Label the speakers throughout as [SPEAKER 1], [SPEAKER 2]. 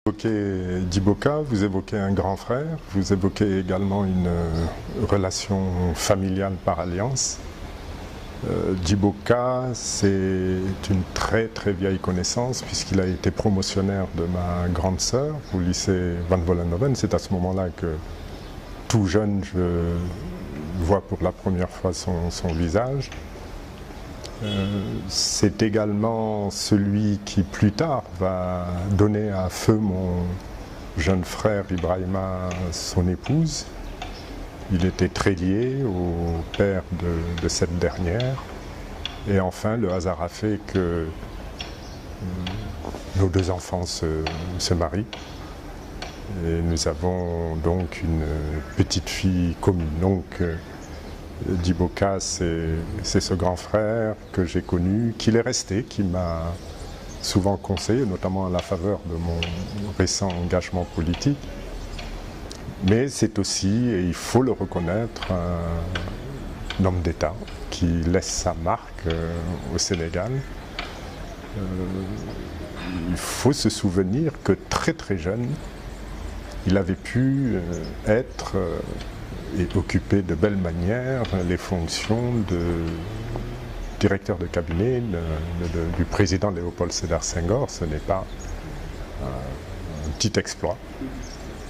[SPEAKER 1] Vous évoquez Djiboka, vous évoquez un grand frère, vous évoquez également une relation familiale par alliance. Djiboka, c'est une très vieille connaissance puisqu'il a été promotionnaire de ma grande sœur au lycée Van Vollenhoven. C'est à ce moment-là que, tout jeune, je vois pour la première fois son visage. C'est également celui qui plus tard va donner à feu mon jeune frère Ibrahima, son épouse. Il était très lié au père de cette dernière. Et enfin, le hasard a fait que nos deux enfants se marient. Et nous avons donc une petite fille commune. Donc, Djiboka, c'est ce grand frère que j'ai connu, qu'il est resté, qui m'a souvent conseillé, notamment à la faveur de mon récent engagement politique. Mais c'est aussi, et il faut le reconnaître, un homme d'État qui laisse sa marque au Sénégal. Il faut se souvenir que très jeune, il avait pu être et occuper de belle manière les fonctions de directeur de cabinet du président Léopold Sédar Senghor. Ce n'est pas un petit exploit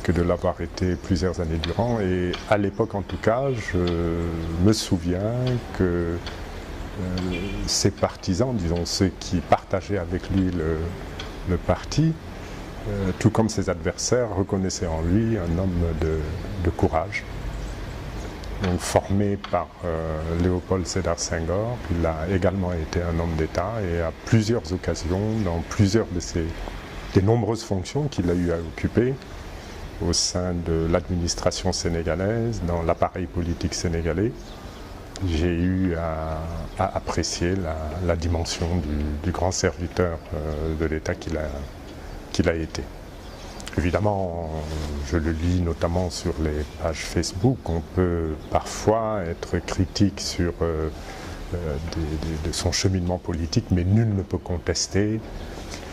[SPEAKER 1] que de l'avoir été plusieurs années durant. Et à l'époque, en tout cas, je me souviens que ses partisans, disons ceux qui partageaient avec lui le parti, tout comme ses adversaires, reconnaissaient en lui un homme de courage. Donc, formé par Léopold Sédar Senghor, il a également été un homme d'État et à plusieurs occasions, dans plusieurs des nombreuses fonctions qu'il a eu à occuper au sein de l'administration sénégalaise, dans l'appareil politique sénégalais, j'ai eu à apprécier la dimension du grand serviteur de l'État qu'il a été. Évidemment, je le lis notamment sur les pages Facebook. On peut parfois être critique sur de son cheminement politique, mais nul ne peut contester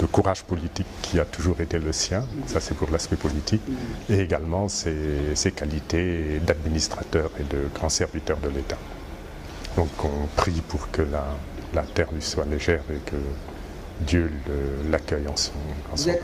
[SPEAKER 1] le courage politique qui a toujours été le sien. Ça, c'est pour l'aspect politique. Et également ses qualités d'administrateur et de grand serviteur de l'État. Donc on prie pour que la terre lui soit légère et que Dieu l'accueille en son